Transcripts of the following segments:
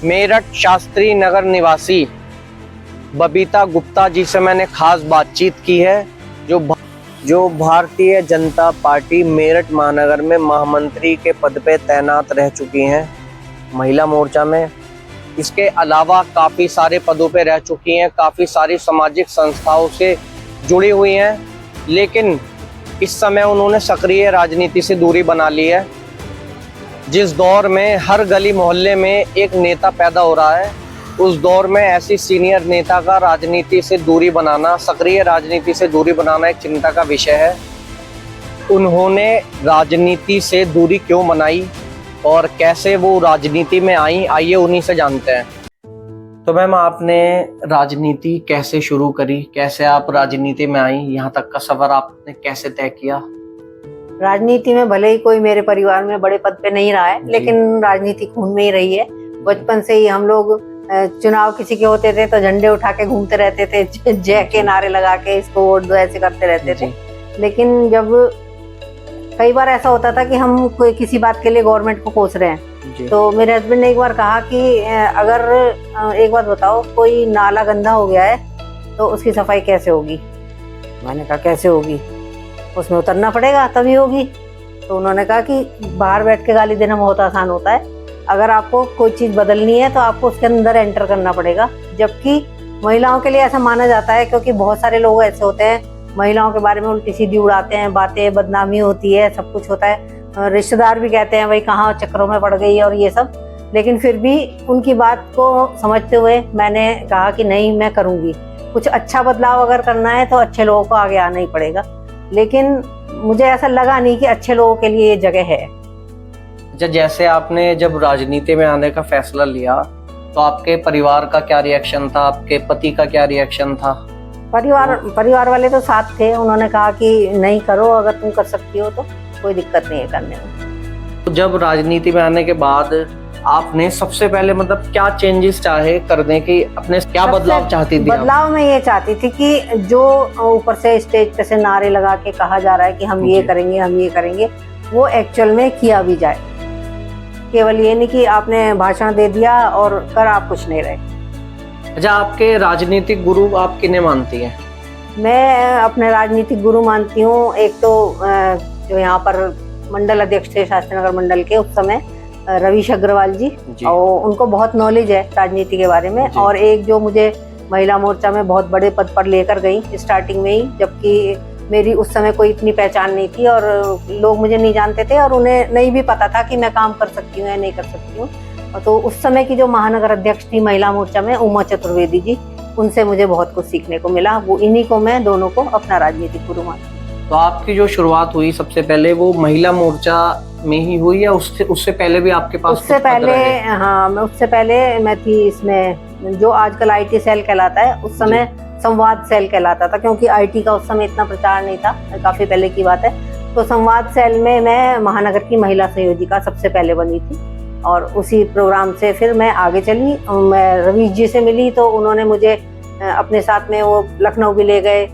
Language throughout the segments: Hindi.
मेरठ शास्त्री नगर निवासी बबीता गुप्ता जी से मैंने खास बातचीत की है, जो भारतीय जनता पार्टी मेरठ महानगर में महामंत्री के पद पे तैनात रह चुकी हैं महिला मोर्चा में। इसके अलावा काफ़ी सारे पदों पे रह चुकी हैं, काफ़ी सारी सामाजिक संस्थाओं से जुड़ी हुई हैं, लेकिन इस समय उन्होंने सक्रिय राजनीति से दूरी बना ली है। जिस दौर में हर गली मोहल्ले में एक नेता पैदा हो रहा है, उस दौर में ऐसी सीनियर नेता का राजनीति से दूरी बनाना, सक्रिय राजनीति से दूरी बनाना एक चिंता का विषय है। उन्होंने राजनीति से दूरी क्यों बनाई और कैसे वो राजनीति में आई, आइए उन्हीं से जानते हैं। तो मैम, आपने राजनीति कैसे शुरू करी, कैसे आप राजनीति में आई, यहाँ तक का सफर आपने कैसे तय किया? राजनीति में भले ही कोई मेरे परिवार में बड़े पद पे नहीं रहा है, लेकिन राजनीति खून में ही रही है। बचपन से ही हम लोग चुनाव किसी के होते थे तो झंडे उठा के घूमते रहते थे, जय के नारे लगा के इसको वोट दो, ऐसे करते रहते थे। लेकिन जब कई बार ऐसा होता था कि हम कोई किसी बात के लिए गवर्नमेंट को कोस रहे हैं, तो मेरे हस्बैंड ने एक बार कहा कि अगर एक बात बताओ, कोई नाला गंदा हो गया है तो उसकी सफाई कैसे होगी? मैंने कहा कैसे होगी? उसमें उतरना पड़ेगा तभी होगी। तो उन्होंने कहा कि बाहर बैठ के गाली देना बहुत आसान होता है, अगर आपको कोई चीज़ बदलनी है तो आपको उसके अंदर एंटर करना पड़ेगा। जबकि महिलाओं के लिए ऐसा माना जाता है, क्योंकि बहुत सारे लोग ऐसे होते हैं महिलाओं के बारे में उल्टी सीधी उड़ाते हैं बातें, बदनामी होती है, सब कुछ होता है। रिश्तेदार भी कहते हैं भाई कहाँ चक्करों में पड़ गई और ये सब। लेकिन फिर भी उनकी बात को समझते हुए मैंने कहा कि नहीं, मैं करूँगी। कुछ अच्छा बदलाव अगर करना है तो अच्छे लोगों को आगे आना ही पड़ेगा। लेकिन मुझे ऐसा लगा नहीं कि अच्छे लोगों के लिए ये जगह है। अच्छा, जैसे आपने जब राजनीति में आने का फैसला लिया तो आपके परिवार का क्या रिएक्शन था, आपके पति का क्या रिएक्शन था? परिवार वाले तो साथ थे, उन्होंने कहा कि नहीं करो, अगर तुम कर सकती हो तो कोई दिक्कत नहीं है करने में। तो जब राजनीति में आने के बाद आपने सबसे पहले मतलब क्या चेंजेस चाहे करने की, अपने क्या बदलाव चाहती थी? बदलाव में ये चाहती थी कि जो ऊपर से स्टेज पे से नारे लगा के कहा जा रहा है कि हम ये करेंगे, हम ये करेंगे, वो एक्चुअल में किया भी जाए। केवल ये नहीं कि आपने भाषण दे दिया और कर आप कुछ नहीं रहे। अच्छा, आपके राजनीतिक गुरु आप किन्हें मानती हैं? मैं अपने राजनीतिक गुरु मानती हूँ, एक तो जो यहाँ पर मंडल अध्यक्ष थे शास्त्री नगर मंडल के उस समय, रवीश अग्रवाल जी, और उनको बहुत नॉलेज है राजनीति के बारे में। और एक जो मुझे महिला मोर्चा में बहुत बड़े पद पर लेकर गई स्टार्टिंग में ही, जबकि मेरी उस समय कोई इतनी पहचान नहीं थी और लोग मुझे नहीं जानते थे और उन्हें नहीं भी पता था कि मैं काम कर सकती हूँ या नहीं कर सकती हूँ। तो उस समय की जो महानगर अध्यक्ष थी महिला मोर्चा में, उमा चतुर्वेदी जी, उनसे मुझे बहुत कुछ सीखने को मिला। वो इन्हीं को मैं दोनों को अपना राजनीतिक गुरु मानती हूँ। तो आपकी जो शुरुआत हुई सबसे पहले वो महिला मोर्चा में ही हुई या उससे पहले भी आपके पास? उससे पहले, हाँ, उससे पहले मैं थी इसमें जो आजकल IT सेल कहलाता है, उस समय संवाद सेल कहलाता था, क्योंकि IT का उस समय इतना प्रचार नहीं था, काफी पहले की बात है। तो संवाद सेल में मैं महानगर की महिला संयोजिका सबसे पहले बनी थी और उसी प्रोग्राम से फिर मैं आगे चली। मैं रवीश जी से मिली तो उन्होंने मुझे अपने साथ में वो लखनऊ भी ले गए,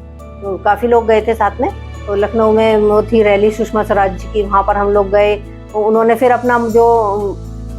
काफी लोग गए थे साथ में। तो लखनऊ में वो थी रैली सुषमा स्वराज जी की, वहाँ पर हम लोग गए। तो उन्होंने फिर अपना जो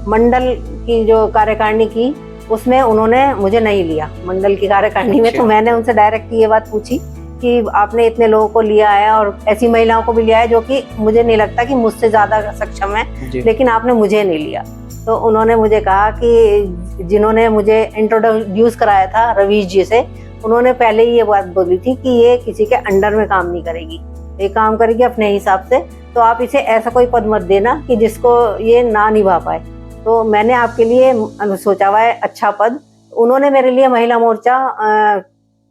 मंडल की जो कार्यकारिणी की, उसमें उन्होंने मुझे नहीं लिया मंडल की कार्यकारिणी में। तो मैंने उनसे डायरेक्ट ये बात पूछी कि आपने इतने लोगों को लिया है और ऐसी महिलाओं को भी लिया है जो कि मुझे नहीं लगता कि मुझसे ज्यादा सक्षम है, लेकिन आपने मुझे नहीं लिया। तो उन्होंने मुझे कहा कि जिन्होंने मुझे इंट्रोड्यूस कराया था रवीश जी से, उन्होंने पहले ही ये बात बोली थी कि ये किसी के अंडर में काम नहीं करेगी, ये काम करेगी अपने हिसाब से, तो आप इसे ऐसा कोई पद मत देना कि जिसको ये ना निभा पाए। तो मैंने आपके लिए सोचा हुआ है अच्छा पद। उन्होंने मेरे लिए महिला मोर्चा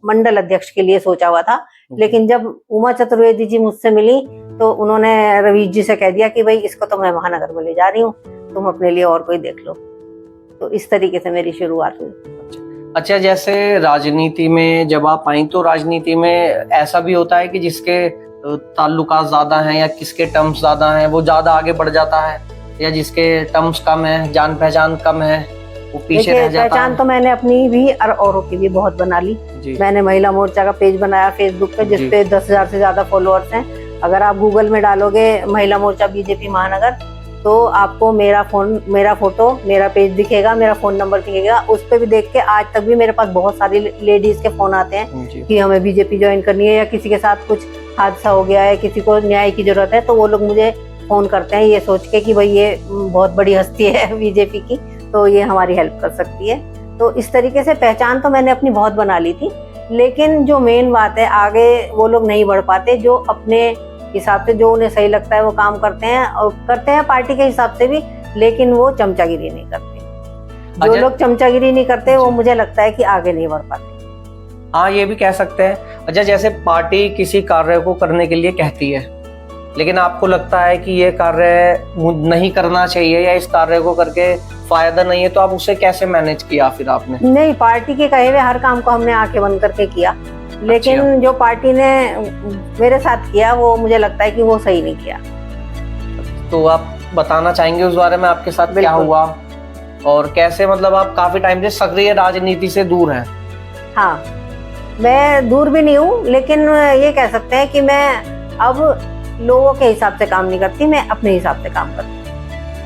मंडल अध्यक्ष के लिए सोचा हुआ था, लेकिन जब उमा चतुर्वेदी जी मुझसे मिली तो उन्होंने रवीश जी से कह दिया कि भाई इसको तो मैं महानगर में ले जा रही हूँ, तुम अपने लिए और कोई देख लो। तो इस तरीके से मेरी शुरुआत हुई। अच्छा, जैसे राजनीति में जब आप आई तो राजनीति में ऐसा भी होता है कि जिसके ताल्लुकात ज्यादा हैं या किसके टर्म्स ज्यादा हैं वो ज्यादा आगे बढ़ जाता है, या जिसके टर्म्स कम है, जान पहचान कम है, वो पीछे रह जाता है। पहचान तो मैंने अपनी भी और औरों की भी बहुत बना ली। मैंने महिला मोर्चा का पेज बनाया फेसबुक पे, जिसपे 10,000 से ज्यादा फॉलोअर्स हैं। अगर आप गूगल में डालोगे महिला मोर्चा बीजेपी महानगर तो आपको मेरा फोटो, मेरा पेज दिखेगा, मेरा फोन नंबर दिखेगा। उस पर भी देख के आज तक भी मेरे पास बहुत सारी लेडीज के फोन आते हैं कि हमें बीजेपी ज्वाइन करनी है, या किसी के साथ कुछ हादसा हो गया है, किसी को न्याय की जरूरत है, तो वो लोग मुझे फोन करते हैं ये सोच के कि भाई ये बहुत बड़ी हस्ती है बीजेपी की, तो ये हमारी हेल्प कर सकती है। तो इस तरीके से पहचान तो मैंने अपनी बहुत बना ली थी, लेकिन जो मेन बात है, आगे वो लोग नहीं बढ़ पाते जो अपने हिसाब से जो उन्हें सही लगता है वो काम करते हैं, और करते हैं पार्टी के हिसाब से भी, लेकिन वो चमचागिरी नहीं करते। जो लोग चमचागिरी नहीं करते वो मुझे लगता है कि आगे नहीं बढ़ पाते। हाँ, ये भी कह सकते हैं। अच्छा, जैसे पार्टी किसी कार्य को करने के लिए कहती है, लेकिन आपको लगता है कि ये कार्य नहीं करना चाहिए या इस कार्य को करके फायदा नहीं है, तो आप उसे कैसे मैनेज किया फिर आपने? नहीं, पार्टी के कहे हुए हर काम को हमने आंखें बंद करके किया, लेकिन जो पार्टी ने मेरे साथ किया वो मुझे लगता है कि वो सही नहीं किया। तो आप बताना चाहेंगे उस बारे में, आपके साथ क्या हुआ और कैसे, मतलब आप काफी टाइम से सक्रिय राजनीति से दूर हैं? हाँ, मैं दूर भी नहीं हूँ, लेकिन ये कह सकते हैं कि मैं अब लोगों के हिसाब से काम नहीं करती, मैं अपने हिसाब से काम करती हूँ।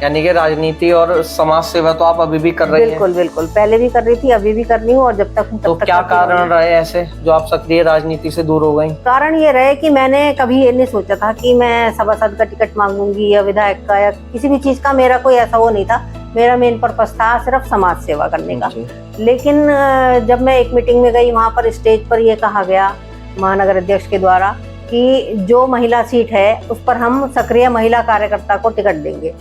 यानी कि राजनीति और समाज सेवा तो आप अभी भी कर रही हैं? बिल्कुल बिल्कुल, पहले भी कर रही थी, अभी भी कर रही हूँ, और जब तक तो क्या कारण रहे ऐसे जो आप सक्रिय राजनीति से दूर हो गई? कारण ये रहे कि मैंने कभी ये नहीं सोचा था कि मैं सभासद का टिकट मांगूंगी या विधायक का, या किसी भी चीज का मेरा कोई ऐसा वो नहीं था। मेरा मेन पर्पस था सिर्फ समाज सेवा करने का। लेकिन जब मैं एक मीटिंग में गई, वहाँ पर स्टेज पर ये कहा गया महानगर अध्यक्ष के द्वारा कि जो महिला सीट है उस पर हम सक्रिय महिला कार्यकर्ता को टिकट देंगे।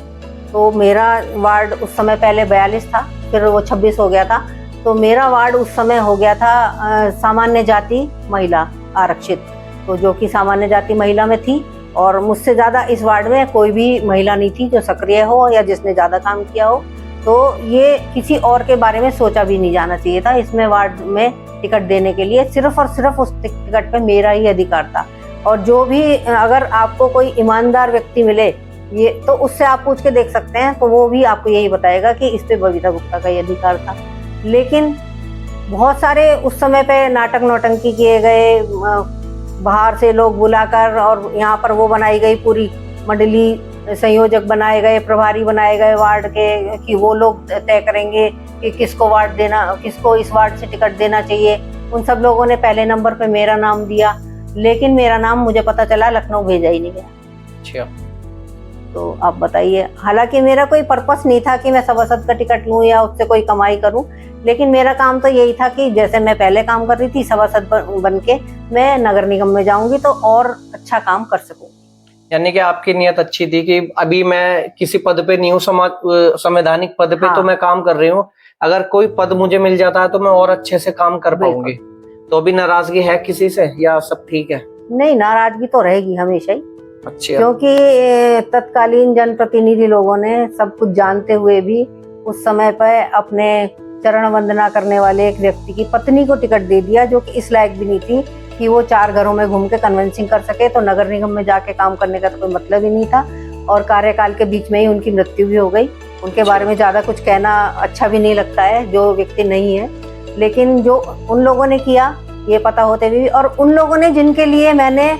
तो मेरा वार्ड उस समय पहले 42 था, फिर वो 26 हो गया था, तो मेरा वार्ड उस समय हो गया था सामान्य जाति महिला आरक्षित, तो जो कि सामान्य जाति महिला में थी, और मुझसे ज़्यादा इस वार्ड में कोई भी महिला नहीं थी जो सक्रिय हो या जिसने ज़्यादा काम किया हो। तो ये किसी और के बारे में सोचा भी नहीं जाना चाहिए था। इसमें वार्ड में टिकट देने के लिए सिर्फ और सिर्फ उस टिकट पे मेरा ही अधिकार था, और जो भी अगर आपको कोई ईमानदार व्यक्ति मिले ये तो उससे आप पूछ के देख सकते हैं, तो वो भी आपको यही बताएगा कि इस पे बबीता गुप्ता का ये अधिकार था। लेकिन बहुत सारे उस समय पे नाटक नौटंकी किए गए, बाहर से लोग बुलाकर, और यहाँ पर वो बनाई गई पूरी मंडली, संयोजक बनाए गए, प्रभारी बनाए गए वार्ड के, कि वो लोग तय करेंगे कि किसको वार्ड देना, किसको इस वार्ड से टिकट देना चाहिए। उन सब लोगों ने पहले नंबर पे मेरा नाम दिया, लेकिन मेरा नाम मुझे पता चला लखनऊ भेजा ही नहीं गया। अच्छा, तो आप बताइए। हालांकि मेरा कोई पर्पस नहीं था कि मैं सभासद का टिकट लूं या उससे कोई कमाई करूं, लेकिन मेरा काम तो यही था कि जैसे मैं पहले काम कर रही थी सभासद बन के मैं नगर निगम में जाऊंगी तो और अच्छा काम कर सकूं। यानी कि आपकी नियत अच्छी थी कि अभी मैं किसी पद पे नहीं हूँ, संवैधानिक पद पे, तो मैं काम कर रही हूँ, अगर कोई पद मुझे मिल जाता है तो मैं और अच्छे से काम कर पाऊंगी। तो अभी नाराजगी है किसी से या सब ठीक है? नहीं, नाराजगी तो रहेगी हमेशा ही। अच्छा। क्योंकि तत्कालीन जनप्रतिनिधि लोगों ने सब कुछ जानते हुए भी उस समय पर अपने चरण वंदना करने वाले एक व्यक्ति की पत्नी को टिकट दे दिया, जो कि इस लायक भी नहीं थी कि वो 4 घरों में घूम के कन्विंसिंग कर सके। तो नगर निगम में जाके काम करने का तो कोई मतलब ही नहीं था, और कार्यकाल के बीच में ही उनकी मृत्यु भी हो गई। उनके बारे में ज्यादा कुछ कहना अच्छा भी नहीं लगता है, जो व्यक्ति नहीं है। लेकिन जो उन लोगों ने किया ये पता होते हुए, और उन लोगों ने जिनके लिए मैंने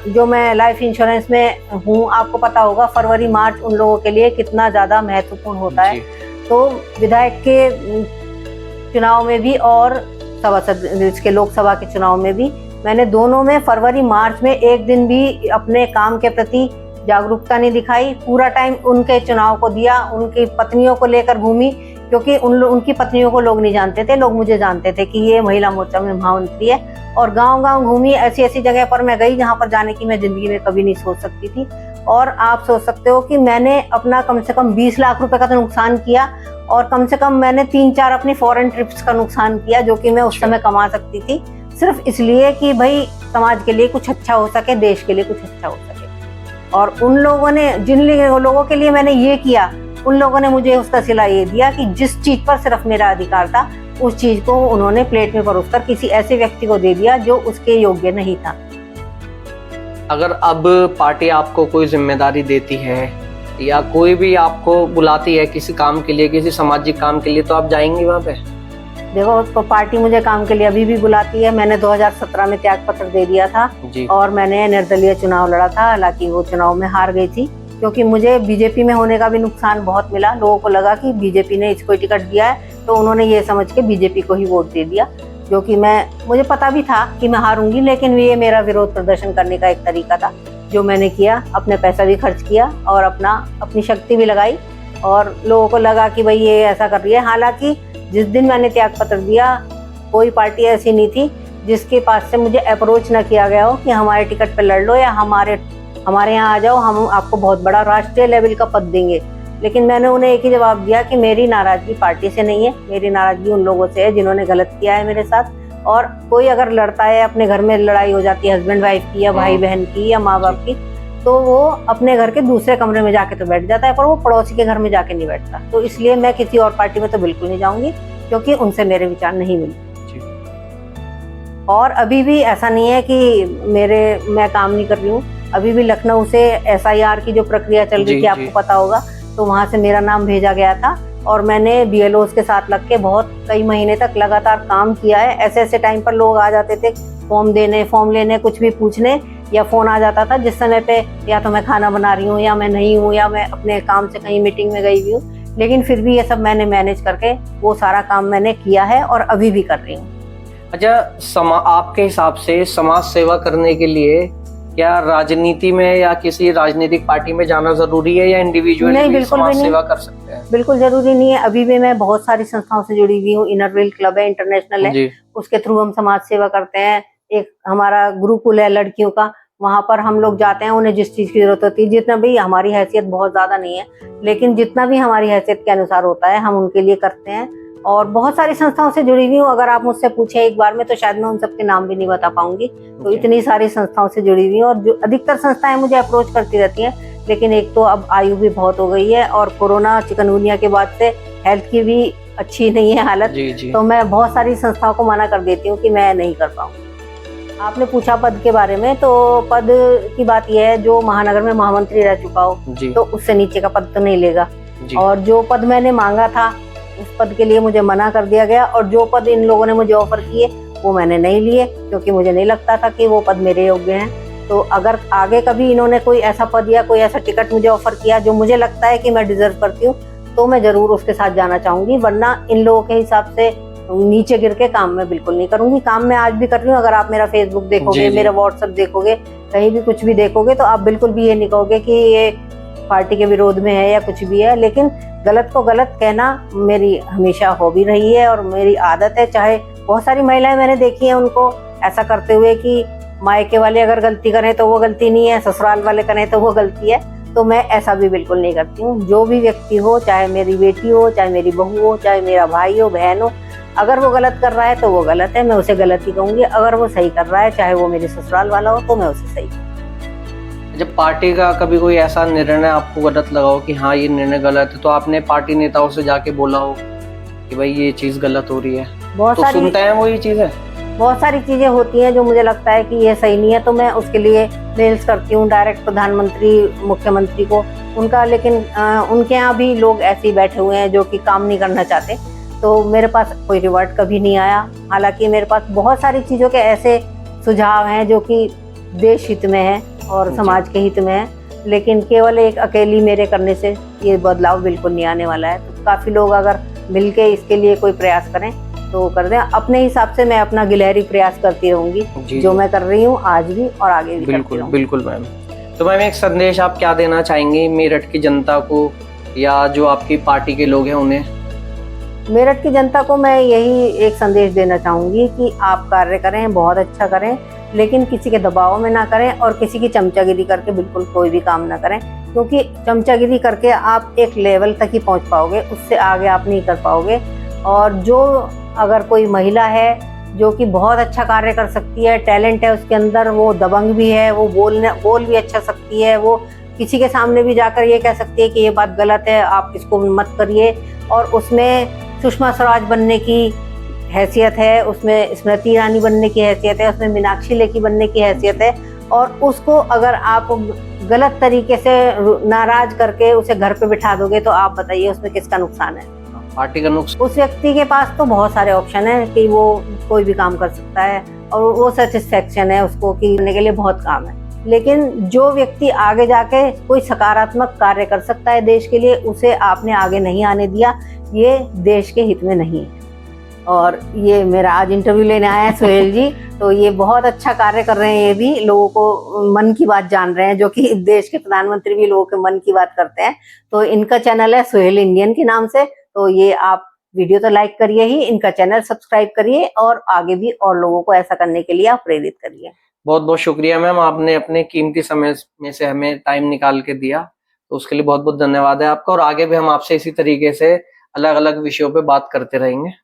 जो मैं लाइफ इंश्योरेंस में हूँ, आपको पता होगा फरवरी मार्च उन लोगों के लिए कितना ज्यादा महत्वपूर्ण होता है। तो विधायक के चुनाव में भी और सभासद के लोकसभा के चुनाव में भी मैंने दोनों में फरवरी मार्च में एक दिन भी अपने काम के प्रति जागरूकता नहीं दिखाई। पूरा टाइम उनके चुनाव को दिया, उनकी पत्नियों को लेकर घूमी, क्योंकि उनकी पत्नियों को लोग नहीं जानते थे, लोग मुझे जानते थे कि ये महिला मोर्चा में महामंत्री है। और गांव-गांव घूमी, ऐसी ऐसी जगह पर मैं गई जहां पर जाने की मैं जिंदगी में कभी नहीं सोच सकती थी। और आप सोच सकते हो कि मैंने अपना कम से कम 20 लाख रुपए का तो नुकसान किया, और कम से कम मैंने 3-4 अपनी फॉरेन ट्रिप्स का नुकसान किया, जो कि मैं उस समय कमा सकती थी, सिर्फ इसलिए कि भाई समाज के लिए कुछ अच्छा हो सके, देश के लिए कुछ अच्छा हो सके। और उन लोगों ने, जिन लोगों के लिए मैंने ये किया, उन लोगों ने मुझे उसका सिला ये दिया कि जिस चीज पर सिर्फ मेरा अधिकार था उस चीज को उन्होंने प्लेट में परोसकर किसी ऐसे व्यक्ति को दे दिया जो उसके योग्य नहीं था। अगर अब पार्टी आपको कोई जिम्मेदारी देती है या कोई भी आपको बुलाती है किसी काम के लिए, किसी सामाजिक काम के लिए, तो आप जाएंगी वहाँ पे? देखो, तो पार्टी मुझे काम के लिए अभी भी बुलाती है। मैंने 2017 में त्याग पत्र दे दिया था, और मैंने निर्दलीय चुनाव लड़ा था। हालांकि वो चुनाव में हार गई थी, क्योंकि मुझे बीजेपी में होने का भी नुकसान बहुत मिला। लोगों को लगा कि बीजेपी ने इसको टिकट दिया है तो उन्होंने ये समझ के बीजेपी को ही वोट दे दिया, जो कि मुझे पता भी था कि मैं हारूंगी, लेकिन ये मेरा विरोध प्रदर्शन करने का एक तरीका था जो मैंने किया। अपने पैसा भी खर्च किया और अपनी शक्ति भी लगाई, और लोगों को लगा कि भाई ये ऐसा कर रही है। हालांकि जिस दिन मैंने त्याग पत्र दिया, कोई पार्टी ऐसी नहीं थी जिसके पास से मुझे अप्रोच ना किया गया हो कि हमारे टिकट पे लड़ लो या हमारे यहाँ आ जाओ, हम आपको बहुत बड़ा राष्ट्रीय लेवल का पद देंगे। लेकिन मैंने उन्हें एक ही जवाब दिया कि मेरी नाराजगी पार्टी से नहीं है, मेरी नाराजगी उन लोगों से है जिन्होंने गलत किया है मेरे साथ। और कोई अगर लड़ता है, अपने घर में लड़ाई हो जाती है हस्बैंड वाइफ की या भाई बहन की या माँ बाप की, तो वो अपने घर के दूसरे कमरे में जाके तो बैठ जाता है, पर वो पड़ोसी के घर में जाके नहीं बैठता। तो इसलिए मैं किसी और पार्टी में तो बिल्कुल नहीं जाऊंगी, क्योंकि उनसे मेरे विचार नहीं मिलते। और अभी भी ऐसा नहीं है कि मैं काम नहीं कर रही हूँ। अभी भी लखनऊ से SIR की जो प्रक्रिया चल रही थी, आपको पता होगा, तो वहां से मेरा नाम भेजा गया था और मैंने BLOs के साथ लग के कई महीने तक लगातार काम किया है। ऐसे टाइम पर लोग आ जाते थे फॉर्म लेने, कुछ भी पूछने, या फोन आ जाता था जिस समय पे या तो मैं खाना बना रही हूँ या मैं नहीं हूँ या मैं अपने काम से कहीं मीटिंग में गई हुई हूँ। लेकिन फिर भी ये सब मैंने मैनेज करके वो सारा काम मैंने किया है और अभी भी कर रही हूँ। अच्छा, आपके हिसाब से समाज सेवा करने के लिए क्या राजनीति में या किसी राजनीतिक पार्टी में जाना जरूरी है, या इंडिविजुअली भी समाज सेवा कर सकते हैं? बिल्कुल जरूरी नहीं है। अभी भी मैं बहुत सारी संस्थाओं से जुड़ी हुई हूँ। इनर व्हील क्लब है, इंटरनेशनल है, उसके थ्रू हम समाज सेवा करते हैं। एक हमारा गुरुकुल है लड़कियों का, वहां पर हम लोग जाते हैं। उन्हें जिस चीज की जरूरत होती है, जितना भी हमारी हैसियत बहुत ज्यादा नहीं है, लेकिन जितना भी हमारी हैसियत के अनुसार होता है हम उनके लिए करते हैं। और बहुत सारी संस्थाओं से जुड़ी हुई हूँ। अगर आप मुझसे पूछे एक बार में तो शायद मैं उन सबके नाम भी नहीं बता पाऊंगी। तो इतनी सारी संस्थाओं से जुड़ी हुई हूँ, और जो अधिकतर संस्थाएं मुझे अप्रोच करती रहती हैं। लेकिन एक तो अब आयु भी बहुत हो गई है, और कोरोना चिकनगुनिया के बाद से हेल्थ की भी अच्छी नहीं है हालत। तो मैं बहुत सारी संस्थाओं को मना कर देती हूँ कि मैं नहीं कर पाऊंगी। आपने पूछा पद के बारे में, तो पद की बात यह है, जो महानगर में महामंत्री रह चुका हो तो उससे नीचे का पद तो नहीं लेगा। और जो पद मैंने मांगा था उस पद के लिए मुझे मना कर दिया गया, और जो पद इन लोगों ने मुझे ऑफर किए वो मैंने नहीं लिए, क्योंकि मुझे नहीं लगता था कि वो पद मेरे योग्य हैं। तो अगर आगे कभी इन्होंने कोई ऐसा पद या कोई ऐसा टिकट मुझे ऑफर किया जो मुझे लगता है कि मैं डिजर्व करती हूँ, तो मैं जरूर उसके साथ जाना चाहूंगी। वरना इन लोगों के हिसाब से नीचे गिर के काम मैं बिल्कुल नहीं करूंगी। काम मैं आज भी कर रही हूँ। अगर आप मेरा फेसबुक देखोगे, मेरा व्हाट्सएप देखोगे, कहीं भी कुछ भी देखोगे, तो आप बिल्कुल भी ये नहीं कहोगे कि ये पार्टी के विरोध में है या कुछ भी है। लेकिन गलत को गलत कहना मेरी हमेशा हो भी रही है और मेरी आदत है। चाहे बहुत सारी महिलाएं मैंने देखी हैं उनको ऐसा करते हुए कि मायके वाले अगर गलती करें तो वो गलती नहीं है, ससुराल वाले करें तो वो गलती है। तो मैं ऐसा भी बिल्कुल नहीं करती हूँ। जो भी व्यक्ति हो, चाहे मेरी बेटी हो, चाहे मेरी बहू हो, चाहे मेरा भाई हो, बहन हो, अगर वो गलत कर रहा है तो वो गलत है, मैं उसे गलत ही कहूंगी। अगर वो सही कर रहा है, चाहे वो मेरे ससुराल वाला हो, तो मैं उसे सही। जब पार्टी का कभी कोई ऐसा निर्णय आपको गलत लगा हो कि हाँ ये निर्णय गलत है, तो आपने पार्टी नेताओं से जाके बोला हो कि भाई ये चीज गलत हो रही है? बहुत तो सुनते हैं वो ये चीजें? बहुत सारी चीजें होती हैं जो मुझे लगता है कि ये सही नहीं है, तो मैं उसके लिए मेल्स करती हूँ डायरेक्ट प्रधानमंत्री, मुख्यमंत्री को उनका। लेकिन उनके यहाँ भी लोग ऐसे ही बैठे हुए हैं जो कि काम नहीं करना चाहते, तो मेरे पास कोई रिवर्ट कभी नहीं आया। हालांकि मेरे पास बहुत सारी चीजों के ऐसे सुझाव हैं जो कि देश हित में है और समाज के हित में है, लेकिन केवल एक अकेली मेरे करने से ये बदलाव बिल्कुल नहीं आने वाला है। तो काफी लोग अगर मिलके इसके लिए कोई प्रयास करें तो कर दें। अपने हिसाब से मैं अपना गिलहरी प्रयास करती रहूंगी, जो मैं कर रही हूँ आज भी और आगे भी करती रहूंगी। बिल्कुल मैम। तो मैम एक संदेश आप क्या देना चाहेंगे मेरठ की जनता को या जो आपकी पार्टी के लोग हैं उन्हें? मेरठ की जनता को मैं यही एक संदेश देना चाहूंगी कि आप कार्य करें, बहुत अच्छा करें, लेकिन किसी के दबाव में ना करें और किसी की चमचागिरी करके बिल्कुल कोई भी काम ना करें। क्योंकि चमचागिरी करके आप एक लेवल तक ही पहुंच पाओगे, उससे आगे आप नहीं कर पाओगे। और जो अगर कोई महिला है जो कि बहुत अच्छा कार्य कर सकती है, टैलेंट है उसके अंदर, वो दबंग भी है, वो बोल भी अच्छा सकती है, वो किसी के सामने भी जाकर ये कह सकती है कि ये बात गलत है, आप इसको मत करिए, और उसमें सुषमा स्वराज बनने की हैसियत है, उसमें स्मृति ईरानी बनने की हैसियत है, उसमें मीनाक्षी लेखी बनने की हैसियत है, और उसको अगर आप गलत तरीके से नाराज करके उसे घर पे बिठा दोगे तो आप बताइए उसमें किसका नुकसान है? पार्टी का नुकसान। उस व्यक्ति के पास तो बहुत सारे ऑप्शन है कि वो कोई भी काम कर सकता है और वो सेटिस्फेक्शन है उसको कि करने के लिए बहुत काम है। लेकिन जो व्यक्ति आगे जाके कोई सकारात्मक कार्य कर सकता है देश के लिए, उसे आपने आगे नहीं आने दिया। ये देश के हित में नहीं है। और ये मेरा आज इंटरव्यू लेने आया है सोहेल जी, तो ये बहुत अच्छा कार्य कर रहे हैं। ये भी लोगों को मन की बात जान रहे हैं, जो कि देश के प्रधानमंत्री भी लोगों के मन की बात करते हैं। तो इनका चैनल है सोहेल इंडियन के नाम से। तो ये आप वीडियो तो लाइक करिए ही, इनका चैनल सब्सक्राइब करिए और आगे भी और लोगों को ऐसा करने के लिए आप प्रेरित करिए। बहुत बहुत शुक्रिया मैम, आपने अपने कीमती समय में से हमें टाइम निकाल के दिया, तो उसके लिए बहुत बहुत धन्यवाद है आपका। और आगे भी हम आपसे इसी तरीके से अलग अलग विषयों पे बात करते रहेंगे।